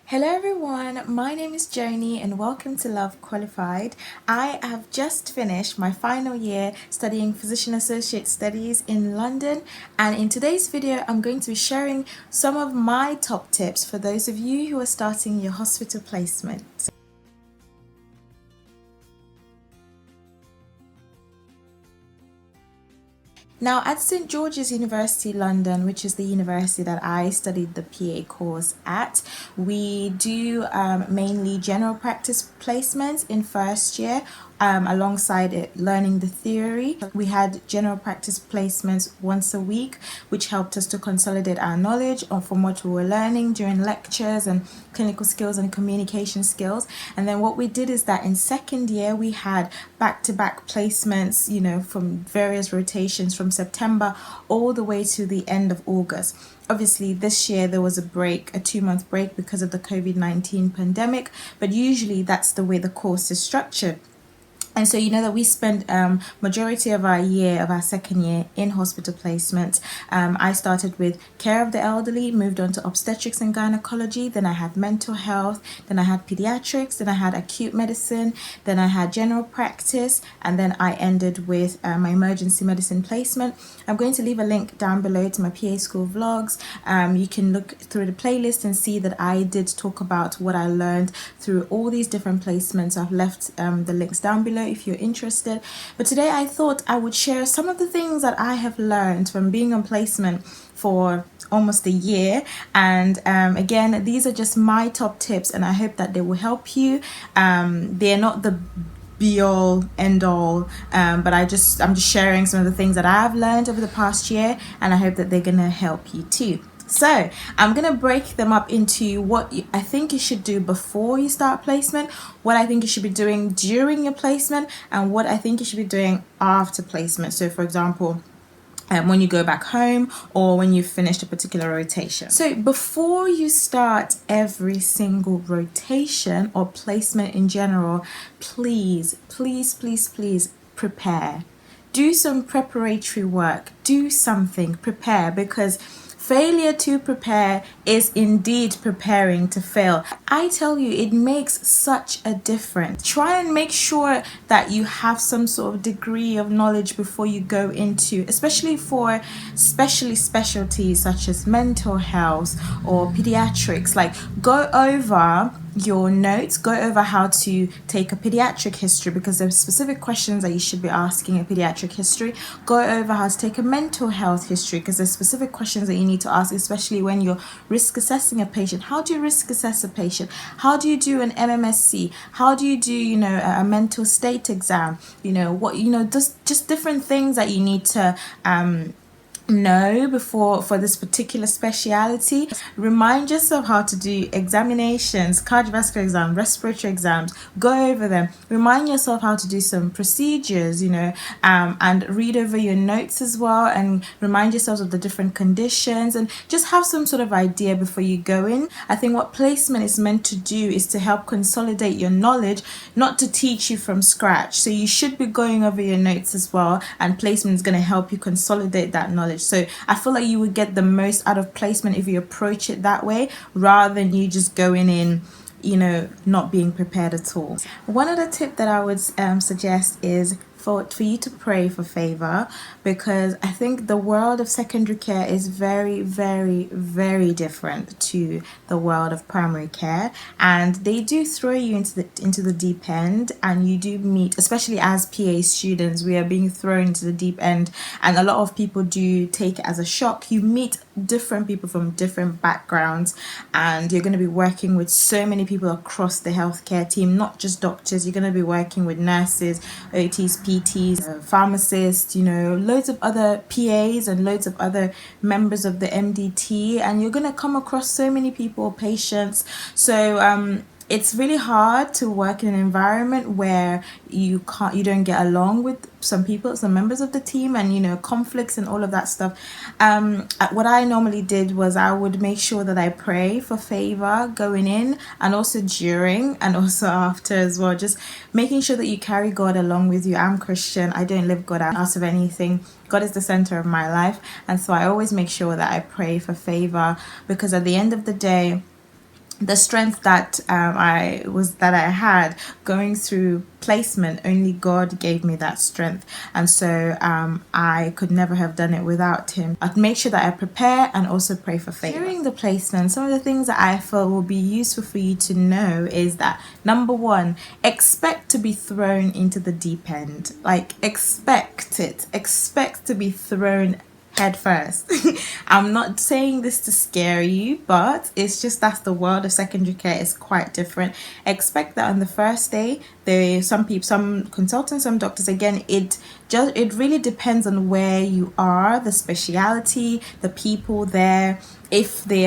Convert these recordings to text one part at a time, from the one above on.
Hello everyone, my name is Joanny and welcome to Love Qualified. I have just finished my final year studying Physician Associate Studies in London, and in today's video I'm going to be sharing some of my top tips for those of you who are starting your hospital placement. Now, at St George's University London, which is the university that I studied the PA course at, we do mainly general practice placements in first year. Alongside it, learning the theory. We had general practice placements once a week, which helped us to consolidate our knowledge from what we were learning during lectures and clinical skills and communication skills. And then what we did is that in second year, we had back-to-back placements, from various rotations from September all the way to the end of August. Obviously, this year there was a 2-month break because of the COVID-19 pandemic, but usually that's the way the course is structured. And so that we spent majority of our second year in hospital placements. I started with care of the elderly, moved on to obstetrics and gynecology, then I had mental health, then I had pediatrics, then I had acute medicine, then I had general practice, and then I ended with my emergency medicine placement. I'm going to leave a link down below to my PA school vlogs. You can look through the playlist and see that I did talk about what I learned through all these different placements. I've left the links down below if you're interested. But today I thought I would share some of the things that I have learned from being on placement for almost a year. And again, these are just my top tips and I hope that they will help you. They're not the be all end all, but I'm just sharing some of the things that I've learned over the past year, and I hope that they're gonna help you too. So I'm gonna break them up into what I think you should do before you start placement, what I think you should be doing during your placement, and what I think you should be doing after placement. So for example, when you go back home or when you've finished a particular rotation. So before you start every single rotation or placement in general, please prepare. Do some preparatory work. Do something. Prepare, because failure to prepare is indeed preparing to fail. I tell you, it makes such a difference. Try and make sure that you have some sort of degree of knowledge before you go into, especially for specialties such as mental health or pediatrics. Like, go over your notes, go over how to take a pediatric history, because there's specific questions that you should be asking a pediatric history. Go over how to take a mental health history, because there's specific questions that you need to ask, especially when you're risk assessing a patient. How do you risk assess a patient? How do you do an MMSC? How do you do, a mental state exam? Just different things that you need to know before for this particular speciality. Remind yourself how to do examinations, cardiovascular exam, respiratory exams. Go over them. Remind yourself how to do some procedures, and read over your notes as well, and remind yourselves of the different conditions, and just have some sort of idea before you go in. I think what placement is meant to do is to help consolidate your knowledge, not to teach you from scratch. So you should be going over your notes as well, and placement is going to help you consolidate that knowledge. So I feel like you would get the most out of placement if you approach it that way, rather than you just going in not being prepared at all. One other tip that I would suggest is for you to pray for favor, because I think the world of secondary care is very, very, very different to the world of primary care, and they do throw you into the deep end, and you do meet, especially as PA students, we are being thrown into the deep end, and a lot of people do take it as a shock. You meet different people from different backgrounds, and you're going to be working with so many people across the healthcare team, not just doctors. You're going to be working with nurses, OTs, PTs, pharmacists, loads of other PAs and loads of other members of the MDT, and you're going to come across so many people, patients. So it's really hard to work in an environment where you don't get along with some members of the team, and conflicts and all of that stuff. What I normally did was I would make sure that I pray for favor going in, and also during, and also after as well, just making sure that you carry God along with you. I'm Christian. I don't live God out of anything. God is the center of my life, and so I always make sure that I pray for favor, because at the end of the day, the strength that I had going through placement, only God gave me that strength, and so I could never have done it without him. I'd make sure that I prepare and also pray for favor during the placement. Some of the things that I feel will be useful for you to know is that, number one, expect to be thrown into the deep end. Like, expect to be thrown head first. I'm not saying this to scare you, but it's just that's the world of secondary care is quite different. Expect that on the first day, some consultants, some doctors, again, it really depends on where you are, the speciality, the people there, if they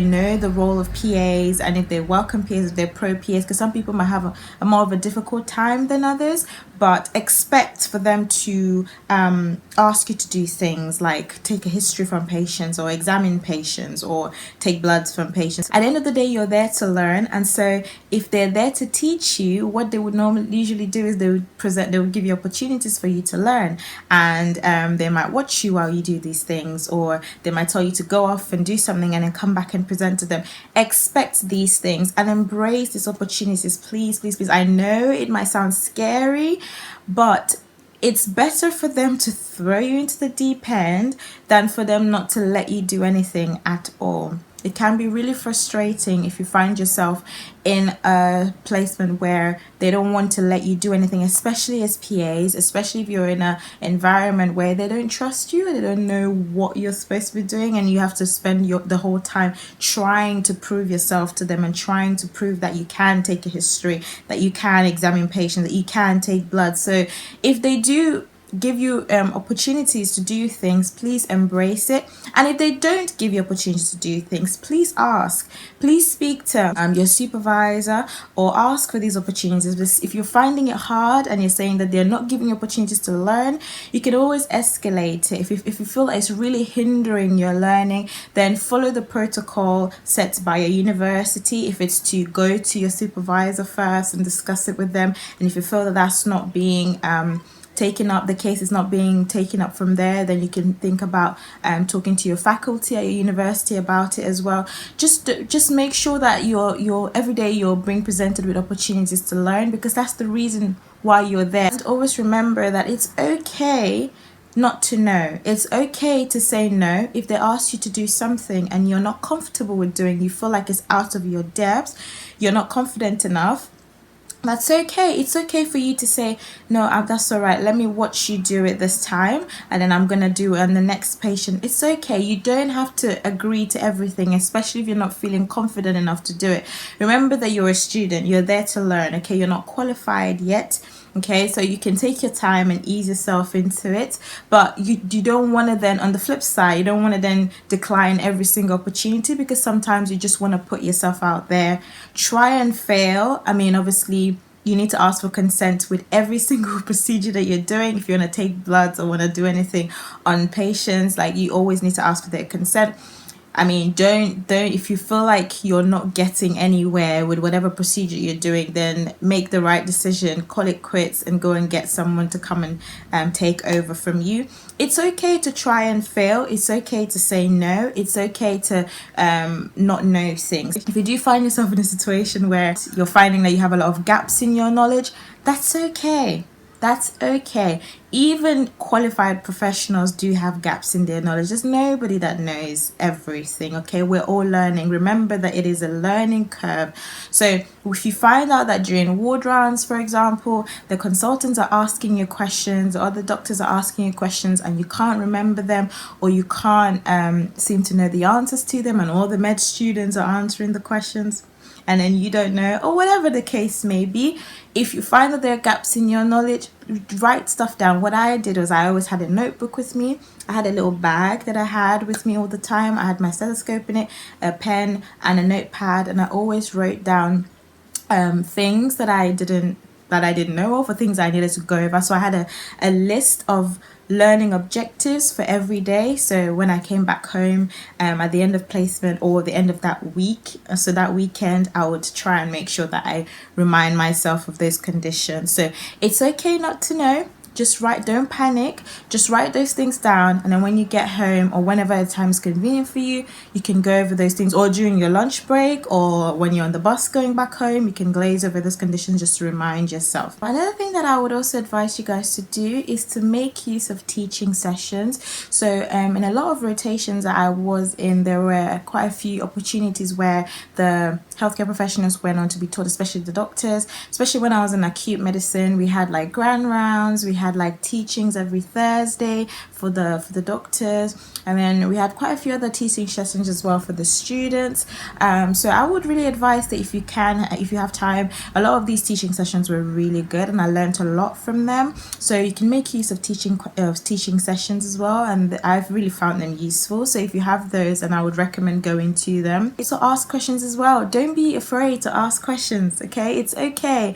know the role of PAs, and if they welcome PAs, if they're pro PAs, because some people might have a more of a difficult time than others. But expect for them to ask you to do things like take a history from patients, or examine patients, or take bloods from patients. At the end of the day, you're there to learn, and so if they're there to teach you, what they would usually do is they would give you opportunities for you to learn, and they might watch you while you do these things, or they might tell you to go off and do something and then come back and present to them. Expect these things and embrace these opportunities, please, please, please. I know it might sound scary, but it's better for them to throw you into the deep end than for them not to let you do anything at all. It can be really frustrating if you find yourself in a placement where they don't want to let you do anything, especially as PAs, especially if you're in an environment where they don't trust you, they don't know what you're supposed to be doing, and you have to spend the whole time trying to prove yourself to them and trying to prove that you can take a history, that you can examine patients, that you can take blood. So if they do give you opportunities to do things, please embrace it. And if they don't give you opportunities to do things, please ask. Please speak to your supervisor or ask for these opportunities. If you're finding it hard and you're saying that they're not giving you opportunities to learn, you can always escalate it. If you feel like it's really hindering your learning, then follow the protocol set by your university. If it's to go to your supervisor first and discuss it with them, and if you feel that that's not being taken up, the case is not being taken up from there, then you can think about talking to your faculty at your university about it as well. Just make sure that you're every day you're being presented with opportunities to learn, because that's the reason why you're there. And always remember that it's okay not to know. It's okay to say no if they ask you to do something and you're not comfortable with doing, you feel like it's out of your depth, you're not confident enough. That's okay. It's okay for you to say, no, that's all right. Let me watch you do it this time, and then I'm going to do it on the next patient. It's okay. You don't have to agree to everything, especially if you're not feeling confident enough to do it. Remember that you're a student. You're there to learn, okay? You're not qualified yet. Okay, so you can take your time and ease yourself into it, but you don't want to then, on the flip side, you don't want to then decline every single opportunity, because sometimes you just want to put yourself out there, try and fail. I mean, obviously you need to ask for consent with every single procedure that you're doing. If you want to take bloods or want to do anything on patients, like, you always need to ask for their consent. I mean, don't if you feel like you're not getting anywhere with whatever procedure you're doing, then make the right decision, call it quits, and go and get someone to come and take over from you. It's okay to try and fail. It's okay to say no. It's okay to not know things. If you do find yourself in a situation where you're finding that you have a lot of gaps in your knowledge, that's okay. That's okay. Even qualified professionals do have gaps in their knowledge. There's nobody that knows everything, okay? We're all learning. Remember that it is a learning curve. So if you find out that during ward rounds, for example, the consultants are asking you questions, or the doctors are asking you questions, and you can't remember them, or you can't seem to know the answers to them, and all the med students are answering the questions, and then you don't know, or whatever the case may be, if you find that there are gaps in your knowledge, write stuff down. What I did was I always had a notebook with me. I had a little bag that I had with me all the time. I had my stethoscope in it, a pen and a notepad, and I always wrote down things that I didn't know of, or things I needed to go over. So I had a list of learning objectives for every day. So when I came back home at the end of placement, or the end of that week, so that weekend, I would try and make sure that I remind myself of those conditions. So it's okay not to know. just write, don't panic, just write those things down, and then when you get home or whenever the time is convenient for you, you can go over those things, or during your lunch break or when you're on the bus going back home, you can glaze over those conditions just to remind yourself. Another thing that I would also advise you guys to do is to make use of teaching sessions. So in a lot of rotations that I was in, there were quite a few opportunities where the healthcare professionals went on to be taught, especially the doctors. Especially when I was in acute medicine, we had like grand rounds, we had like teachings every Thursday for the doctors, and then we had quite a few other teaching sessions as well for the students. So I would really advise that if you have time, a lot of these teaching sessions were really good, and I learned a lot from them. So you can make use of teaching sessions as well, and I've really found them useful. So if you have those, and I would recommend going to them. So ask questions as well. Don't be afraid to ask questions. Okay, it's okay.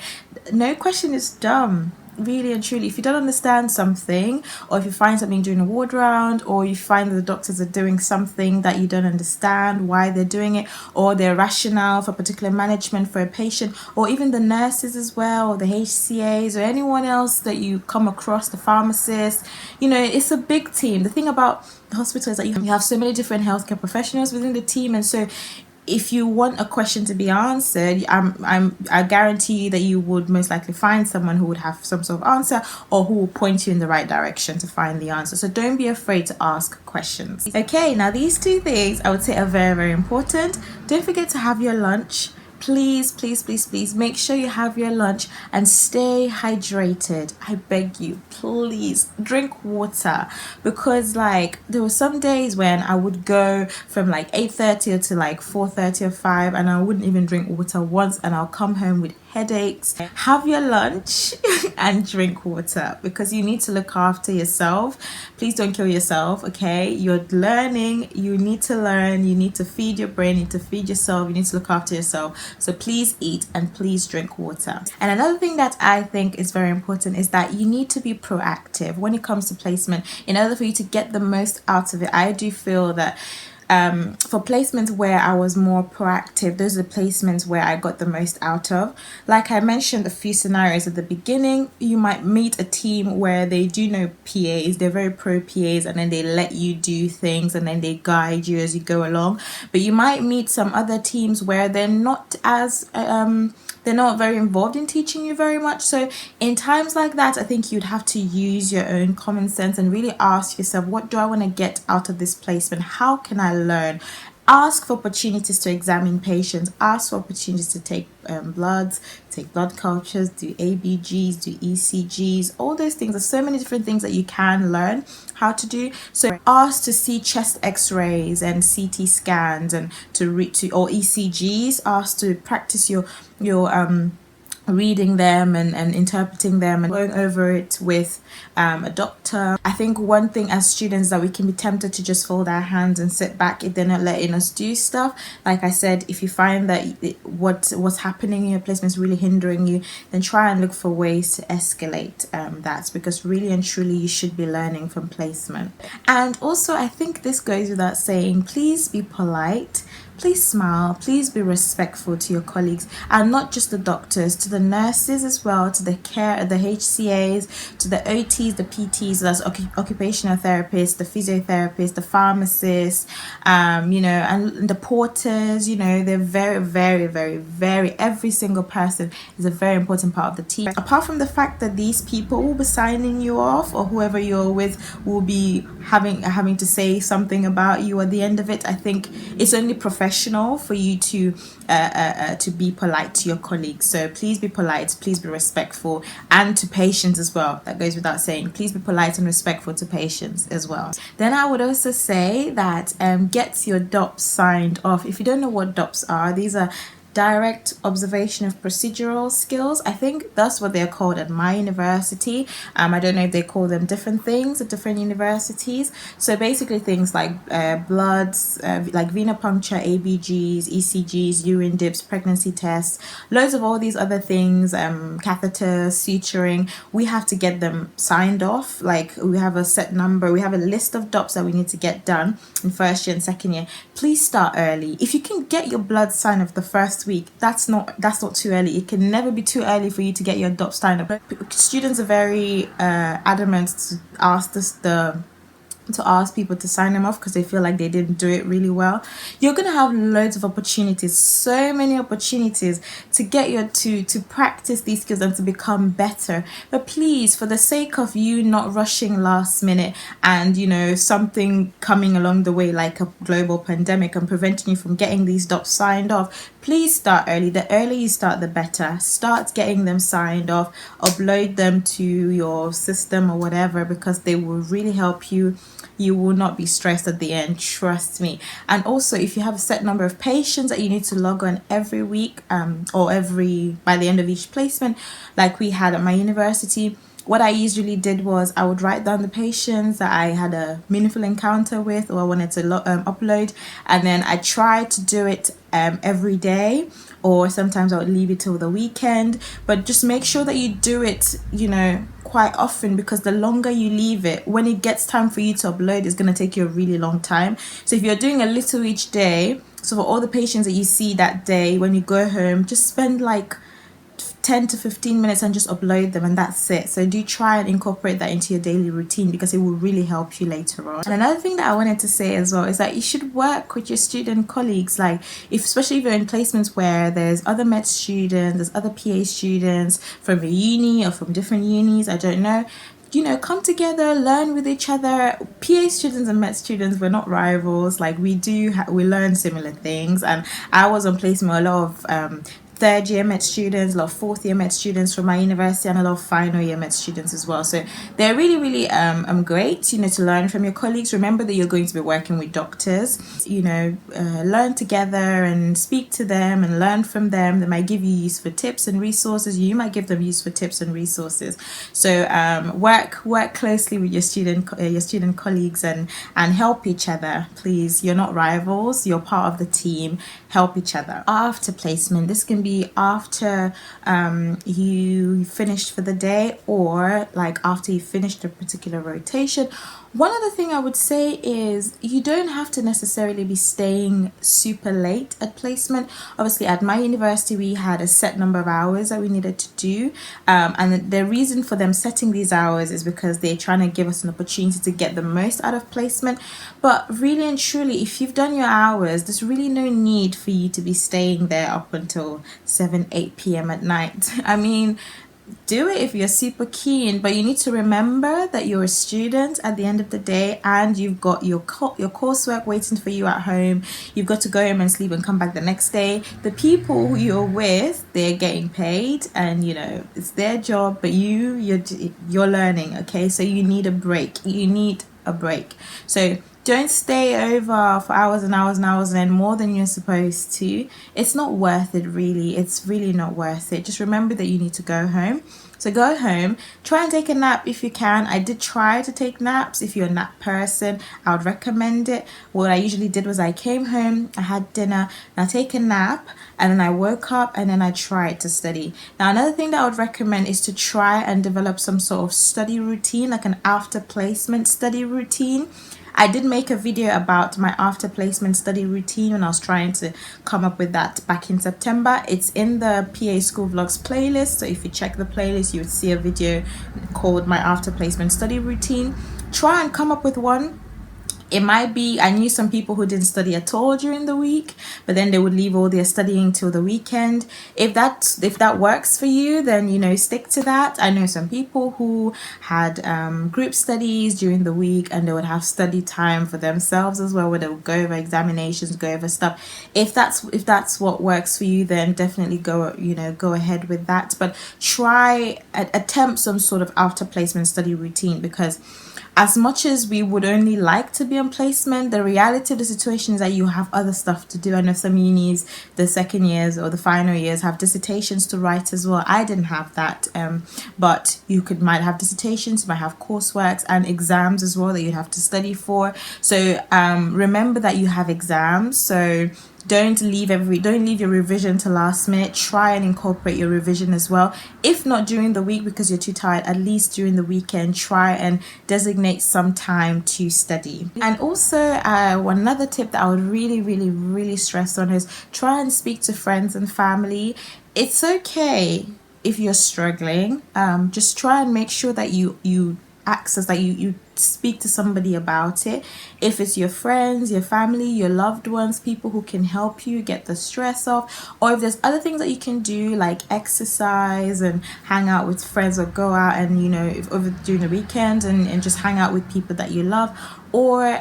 No question is dumb. Really and truly, if you don't understand something, or if you find something during a ward round, or you find that the doctors are doing something that you don't understand why they're doing it, or their rationale for particular management for a patient, or even the nurses as well, or the HCAs, or anyone else that you come across, the pharmacists, it's a big team. The thing about the hospital is that you have so many different healthcare professionals within the team, and so if you want a question to be answered, I guarantee you that you would most likely find someone who would have some sort of answer, or who will point you in the right direction to find the answer. So don't be afraid to ask questions. Okay, now these two things I would say are very, very important. Don't forget to have your lunch. Please, please, please, please make sure you have your lunch and stay hydrated. I beg you, please drink water, because there were some days when I would go from 8:30 to 4:30 or 5, and I wouldn't even drink water once, and I'll come home with headaches. Have your lunch and drink water, because you need to look after yourself. Please don't kill yourself, okay? You're learning, you need to learn, you need to feed your brain, you need to feed yourself, you need to look after yourself. So please eat and please drink water. And another thing that I think is very important is that you need to be proactive when it comes to placement. In order for you to get the most out of it, I do feel that for placements where I was more proactive, those are the placements where I got the most out of. Like I mentioned a few scenarios at the beginning, you might meet a team where they do know PAs, they're very pro PAs, and then they let you do things and then they guide you as you go along. But you might meet some other teams where they're not as they're not very involved in teaching you very much. So in times like that, I think you'd have to use your own common sense and really ask yourself, what do I want to get out of this placement? How can I learn? Ask for opportunities to examine patients, ask for opportunities to take bloods, take blood cultures, do ABGs, do ECGs, all those things. There's so many different things that you can learn how to do. So ask to see chest x-rays and CT scans, and or ECGs. Ask to practice your reading them and interpreting them and going over it with a doctor. I think one thing as students that we can be tempted to just fold our hands and sit back if they're not letting us do stuff. Like I said, if you find that what's happening in your placement is really hindering you, then try and look for ways to escalate that, because really and truly you should be learning from placement. And also, I think this goes without saying, please be polite. Please smile, please be respectful to your colleagues, and not just the doctors, to the nurses as well, to the HCAs, to the OTs, the PTs, that's occupational therapists, the physiotherapists, the pharmacists, and the porters. They're very, very, very, very, every single person is a very important part of the team. Apart from the fact that these people will be signing you off, or whoever you're with will be having to say something about you at the end of it, I think it's only professional for you to be polite to your colleagues. So please be polite, please be respectful, and to patients as well. That goes without saying. Please be polite and respectful to patients as well. Then I would also say that get your DOPS signed off. If you don't know what DOPS are, these are direct observation of procedural skills. I think that's what they're called at my university. I don't know if they call them different things at different universities. So basically things like bloods, like venipuncture, ABGs, ECGs, urine dips, pregnancy tests, loads of all these other things, catheters, suturing. We have to get them signed off. Like, we have a set number, we have a list of DOPs that we need to get done in first year and second year. Please start early. If you can get your blood signed off the first next week. That's not too early. It can never be too early for you to get your DOP signed up. Students are very adamant to ask people to sign them off because they feel like they didn't do it really well. You're gonna have loads of opportunities, so many opportunities to get your to practice these skills and to become better. But please, for the sake of you not rushing last minute and something coming along the way like a global pandemic and preventing you from getting these docs signed off, please start early. The earlier you start, the better. Start getting them signed off, upload them to your system or whatever, because they will really help you. You will not be stressed at the end, trust me. And also, if you have a set number of patients that you need to log on every week, or by the end of each placement, like we had at my university, what I usually did was I would write down the patients that I had a meaningful encounter with or I wanted to upload, and then I tried to do it every day, or sometimes I would leave it till the weekend. But just make sure that you do it, quite often, because the longer you leave it, when it gets time for you to upload, it's going to take you a really long time. So if you're doing a little each day, so for all the patients that you see that day, when you go home, just spend like 10 to 15 minutes and just upload them, and that's it. So do try and incorporate that into your daily routine, because it will really help you later on. And another thing that I wanted to say as well is that you should work with your student colleagues, like especially if you're in placements where there's other med students, there's other PA students from a uni or from different unis, I don't know. Come together, learn with each other. PA students and med students, we're not rivals. Like we learn similar things. And I was on placement with a lot of third year med students, a lot of fourth year med students from my university, and a lot of final year med students as well. So they're really, really great, to learn from your colleagues. Remember that you're going to be working with doctors. Learn together and speak to them and learn from them. They might give you useful tips and resources. You might give them useful tips and resources. So work closely with your student colleagues and help each other. Please, you're not rivals. You're part of the team. Help each other. After placement, this can be after you finished for the day, or like after you finished a particular rotation. One other thing I would say is you don't have to necessarily be staying super late at placement. Obviously, at my university, we had a set number of hours that we needed to do. And the reason for them setting these hours is because they're trying to give us an opportunity to get the most out of placement. But really and truly, if you've done your hours, there's really no need for you to be staying there up until 7-8 p.m. at night. I mean, do it if you're super keen, but you need to remember that you're a student at the end of the day, and you've got your coursework waiting for you at home. You've got to go home and sleep and come back the next day. The people who you're with, they're getting paid, and it's their job, but you're learning. Okay, so you need a break. So don't stay over for hours and hours and hours and more than you're supposed to. It's not worth it, really. It's really not worth it. Just remember that you need to go home. So go home, try and take a nap if you can. I did try to take naps. If you're a nap person, I would recommend it. What I usually did was I came home, I had dinner, and I take a nap, and then I woke up, and then I tried to study. Now, another thing that I would recommend is to try and develop some sort of study routine, like an after placement study routine. I did make a video about my after placement study routine when I was trying to come up with that back in September. It's in the PA School Vlogs playlist. So if you check the playlist, you would see a video called my after placement study routine. Try and come up with one. It might be, I knew some people who didn't study at all during the week, but then they would leave all their studying till the weekend. If that works for you, then stick to that. I know some people who had group studies during the week, and they would have study time for themselves as well, where they would go over examinations, go over stuff. If that's what works for you, then definitely go ahead with that. But attempt some sort of after placement study routine, because as much as we would only like to be on placement, the reality of the situation is that you have other stuff to do. I know some unis, the second years or the final years, have dissertations to write as well. I didn't have that, but you might have dissertations, you might have courseworks and exams as well that you have to study for. So remember that you have exams. So Don't leave your revision to last minute. Try and incorporate your revision as well. If not during the week because you're too tired, at least during the weekend, try and designate some time to study. And also, one another tip that I would really stress on is try and speak to friends and family. It's okay if you're struggling. Just try and make sure that you access, that you speak to somebody about it. If it's your friends, your family, your loved ones, people who can help you get the stress off, or if there's other things that you can do like exercise and hang out with friends, or go out and if over during the weekend and just hang out with people that you love, or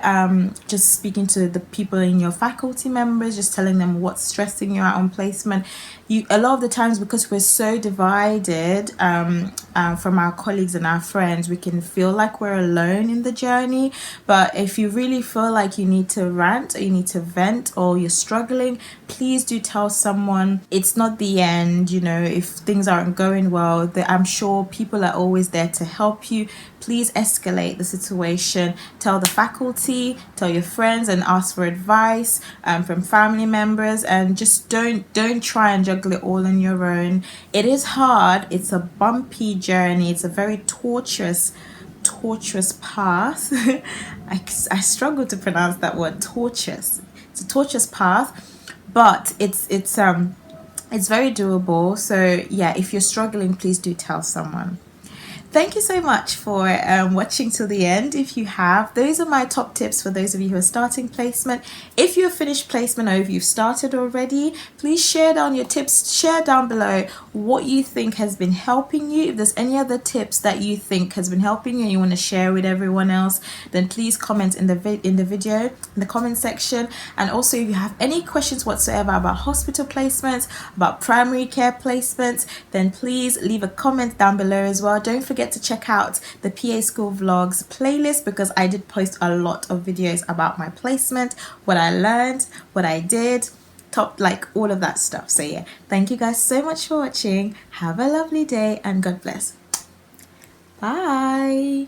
just speaking to the people in your faculty members, just telling them what's stressing you out on placement. A lot of the times, because we're so divided from our colleagues and our friends, we can feel like we're alone in the journey. But if you really feel like you need to rant, or you need to vent, or you're struggling, please do tell someone. It's not the end. If things aren't going well, I'm sure people are always there to help you. Please escalate the situation. Tell the faculty, tell your friends, and ask for advice from family members. And just don't try and juggle it all on your own. It is hard. It's a bumpy journey. It's a very torturous path. I struggle to pronounce that word, torturous. It's a torturous path, but it's very doable. So yeah, if you're struggling, please do tell someone. Thank you so much for watching till the end. If you have, those are my top tips for those of you who are starting placement. If you've finished placement, or if you've started already, please share down your tips. Share down below what you think has been helping you. If there's any other tips that you think has been helping you and you want to share with everyone else, then please comment in the video, in the comment section. And also, if you have any questions whatsoever about hospital placements, about primary care placements, then please leave a comment down below as well. Don't forget to check out the PA School Vlogs playlist, because I did post a lot of videos about my placement, what I learned, what I did, all of that stuff. So yeah, thank you guys so much for watching. Have a lovely day and God bless. Bye.